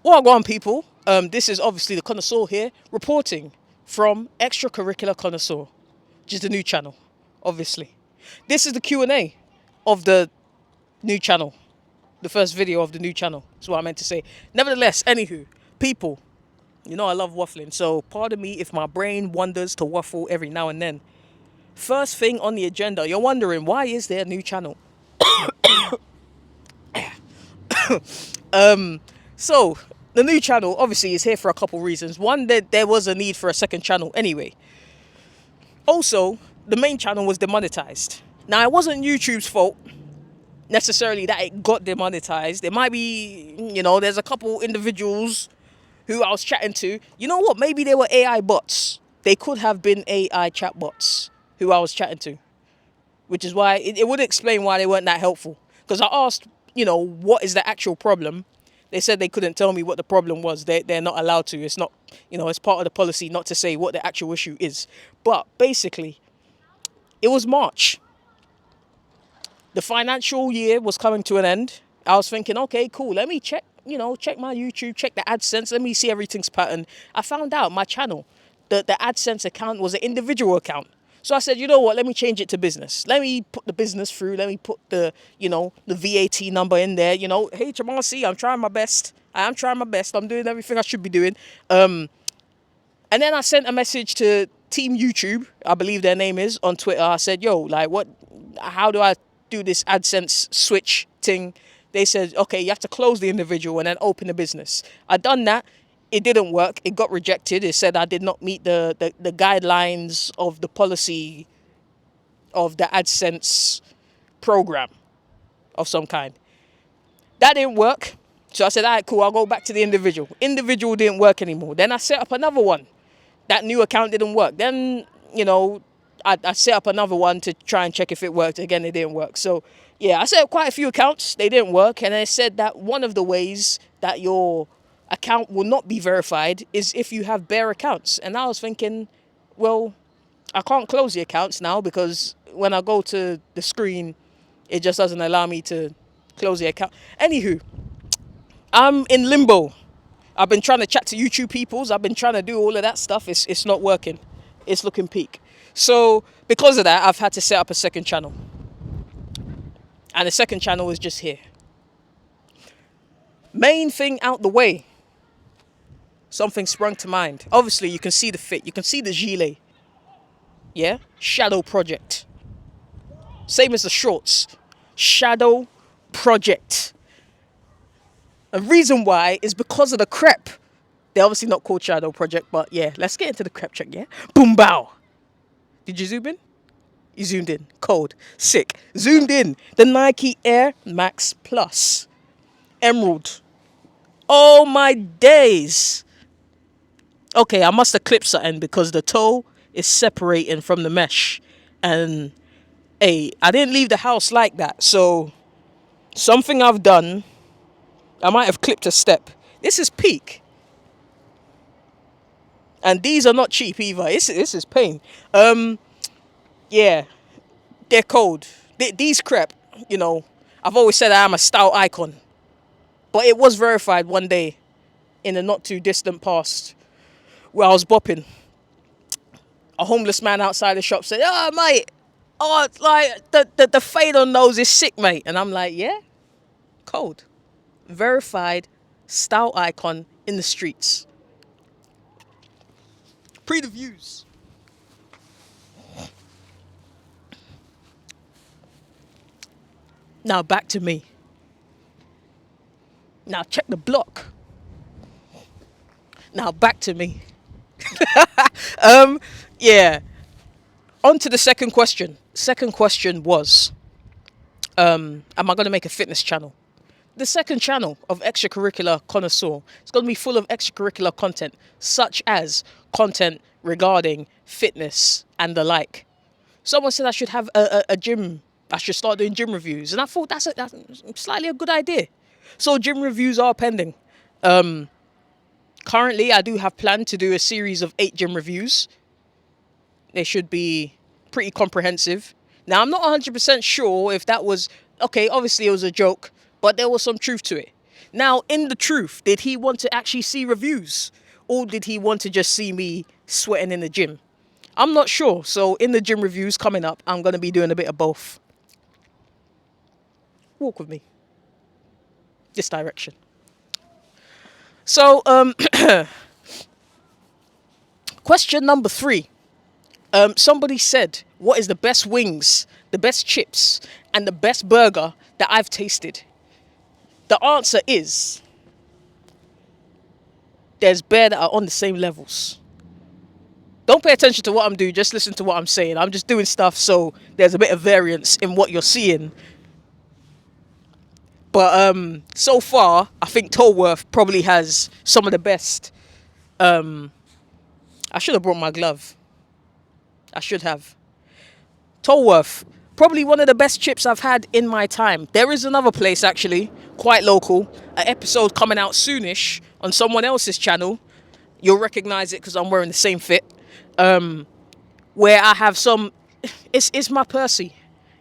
Well, go on, people. This is obviously the connoisseur here reporting from Extra-Curricular Connoisseur, which is the new channel, obviously. This is the Q&A of the new channel, the first video of the new channel. That's what I meant to say. Nevertheless, anywho, people, you know I love waffling, so pardon me if my brain wanders to waffle every now and then. First thing on the agenda, you're wondering, why is there a new channel? So, the new channel obviously is here for a couple reasons. One, that there was a need for a second channel anyway. Also, the main channel was demonetized. Now, it wasn't YouTube's fault necessarily that it got demonetized. There might be, there's a couple individuals who I was chatting to. You know what? Maybe they were AI bots. They could have been AI chatbots who I was chatting to, which is why it would explain why they weren't that helpful. Because I asked, what is the actual problem? They said they couldn't tell me what the problem was. They're not allowed to. It's not, it's part of the policy not to say what the actual issue is. But basically, it was March. The financial year was coming to an end. I was thinking, okay, cool. Let me check, check my YouTube, check the AdSense. Let me see everything's pattern. I found out my channel, the AdSense account was an individual account. So I said, you know what, let me change it to business. Let me put the business through. Let me put the VAT number in there. Hey, Chamasi, I'm trying my best. I am trying my best. I'm doing everything I should be doing. And then I sent a message to Team YouTube, I believe their name is, on Twitter. I said, yo, how do I do this AdSense switch thing? They said, okay, you have to close the individual and then open the business. I done that. It didn't work. It got rejected. It said I did not meet the guidelines of the policy of the AdSense program of some kind. That didn't work. So I said, all right, cool, I'll go back to the individual. Individual didn't work anymore. Then I set up another one. That new account didn't work. Then, I set up another one to try and check if it worked. Again, it didn't work. So, yeah, I set up quite a few accounts. They didn't work. And it said that one of the ways that your account will not be verified is if you have bare accounts. And I was thinking, well, I can't close the accounts now because when I go to the screen, it just doesn't allow me to close the account. Anywho, I'm in limbo. I've been trying to chat to YouTube peoples. I've been trying to do all of that stuff. It's not working. It's looking peak. So because of that, I've had to set up a second channel. And the second channel is just here. Main thing out the way. Something sprung to mind. Obviously, you can see the fit. You can see the gilet. Yeah? Shadow project. Same as the shorts. Shadow project. The reason why is because of the crepe. They're obviously not called Shadow Project, but yeah, let's get into the crepe check, yeah? Boom, bow. Did you zoom in? You zoomed in. Cold. Sick. Zoomed in. The Nike Air Max Plus. Emerald. Oh my days. Okay, I must have clipped something because the toe is separating from the mesh. And, hey, I didn't leave the house like that. So, something I've done, I might have clipped a step. This is peak. And these are not cheap either. This is pain. Yeah, they're cold. These crepe, I've always said I am a style icon. But it was verified one day in the not too distant past where I was bopping. A homeless man outside the shop said, oh, mate, it's like the fade on those is sick, mate. And I'm like, yeah, cold. Verified style icon in the streets. Pre the views. Now back to me. Now check the block. Now back to me. Yeah. On to the second question. Second question was, am I going to make a fitness channel? The second channel of Extra-Curricular Connoisseur is going to be full of extracurricular content, such as content regarding fitness and the like. Someone said I should have a gym. I should start doing gym reviews. And I thought that's slightly a good idea. So gym reviews are pending. Currently, I do have planned to do a series of 8 gym reviews. They should be pretty comprehensive. Now, I'm not 100% sure if that was... Okay, obviously it was a joke, but there was some truth to it. Now, in the truth, did he want to actually see reviews? Or did he want to just see me sweating in the gym? I'm not sure. So in the gym reviews coming up, I'm going to be doing a bit of both. Walk with me. This direction. So, question number 3. Somebody said, what is the best wings, the best chips, and the best burger that I've tasted? The answer is, there's bear that are on the same levels. Don't pay attention to what I'm doing, just listen to what I'm saying. I'm just doing stuff so there's a bit of variance in what you're seeing. But so far, I think Tolworth probably has some of the best. I should have brought my glove. I should have. Tolworth, probably one of the best chips I've had in my time. There is another place, actually, quite local. An episode coming out soonish on someone else's channel. You'll recognize it because I'm wearing the same fit. Where I have some... It's my Percy.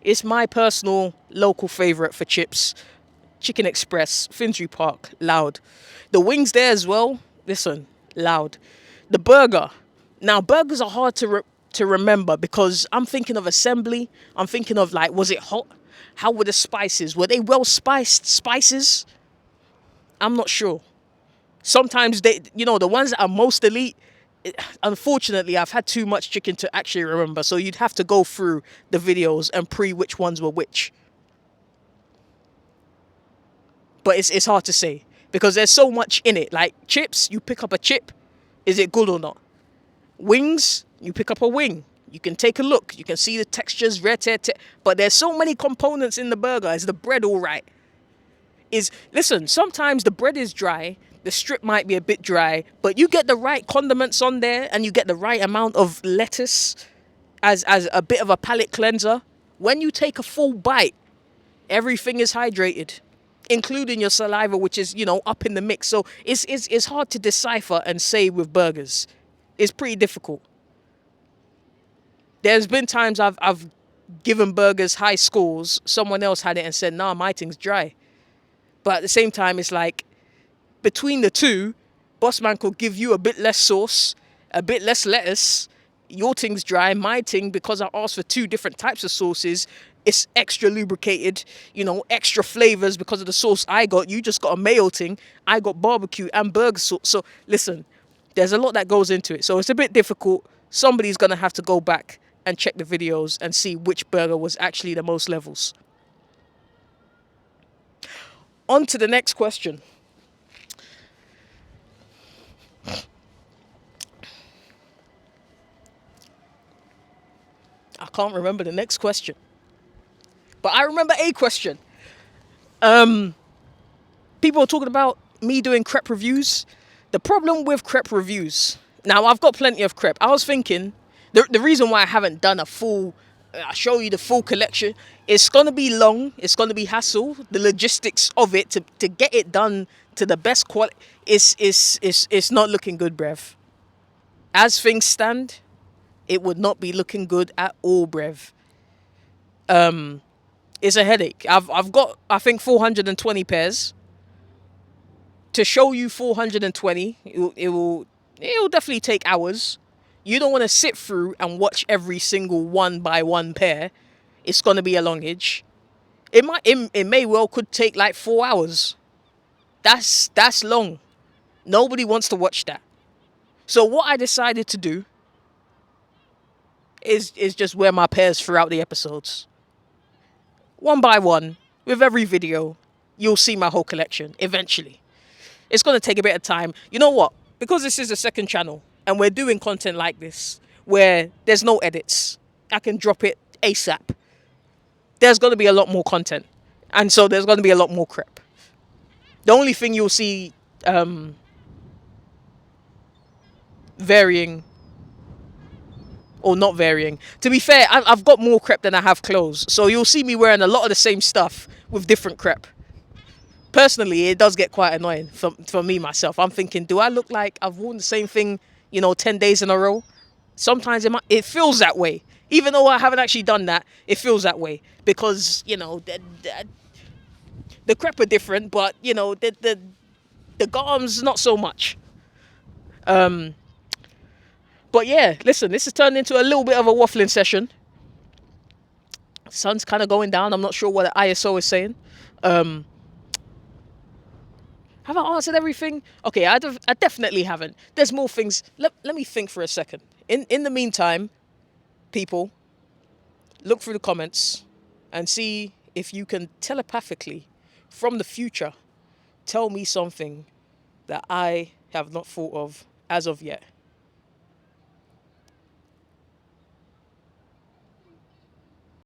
It's my personal local favourite for chips. Chicken Express, Finsbury Park, loud. The wings there as well, listen, loud. The burger. Now, burgers are hard to remember because I'm thinking of assembly. I'm thinking of, like, was it hot? How were the spices? Were they well spiced spices? I'm not sure. Sometimes they, the ones that are most elite, unfortunately, I've had too much chicken to actually remember. So you'd have to go through the videos and which ones were which. But it's hard to say because there's so much in it. Like chips, you pick up a chip. Is it good or not? Wings, you pick up a wing. You can take a look. You can see the textures, but there's so many components in the burger. Is the bread all right? Listen, sometimes the bread is dry. The strip might be a bit dry, but you get the right condiments on there and you get the right amount of lettuce as a bit of a palate cleanser. When you take a full bite, everything is hydrated, including your saliva, which is, up in the mix. So it's hard to decipher and say with burgers. It's pretty difficult. There's been times I've given burgers high scores. Someone else had it and said, nah, my thing's dry. But at the same time, it's like, between the two, Bossman could give you a bit less sauce, a bit less lettuce. Your thing's dry. My thing, because I asked for 2 different types of sauces, it's extra lubricated, extra flavors because of the sauce I got. You just got a mayo thing. I got barbecue and burger sauce. So listen, there's a lot that goes into it. So it's a bit difficult. Somebody's going to have to go back and check the videos and see which burger was actually the most levels. On to the next question. I can't remember the next question. But I remember a question. People are talking about me doing crepe reviews. The problem with crepe reviews... Now, I've got plenty of crepe. I was thinking... The reason why I haven't done a full... I'll show you the full collection. It's going to be long. It's going to be hassle. The logistics of it to get it done to the best quality... It's not looking good, brev. As things stand... It would not be looking good at all, brev. It's a headache. I've got, I think, 420 pairs. To show you 420, it will definitely take hours. You don't want to sit through and watch every single one by one pair. It's going to be a longage. It may well could take like 4 hours. That's long. Nobody wants to watch that. So what I decided to do is just wear my pairs throughout the episodes. One by one, with every video, you'll see my whole collection eventually. It's going to take a bit of time. You know what? Because this is a second channel and we're doing content like this where there's no edits, I can drop it ASAP. There's going to be a lot more content. And so there's going to be a lot more crap. The only thing you'll see varying or not varying. To be fair, I've got more crep than I have clothes. So you'll see me wearing a lot of the same stuff with different crep. Personally, it does get quite annoying for me, myself. I'm thinking, do I look like I've worn the same thing, 10 days in a row? Sometimes it feels that way. Even though I haven't actually done that, it feels that way. Because, The crep are different, but you know the garms not so much. But yeah, listen, this has turned into a little bit of a waffling session. Sun's kind of going down. I'm not sure what the ISO is saying. Have I answered everything? Okay, I definitely haven't. There's more things. Let me think for a second. In the meantime, people, look through the comments and see if you can telepathically, from the future, tell me something that I have not thought of as of yet.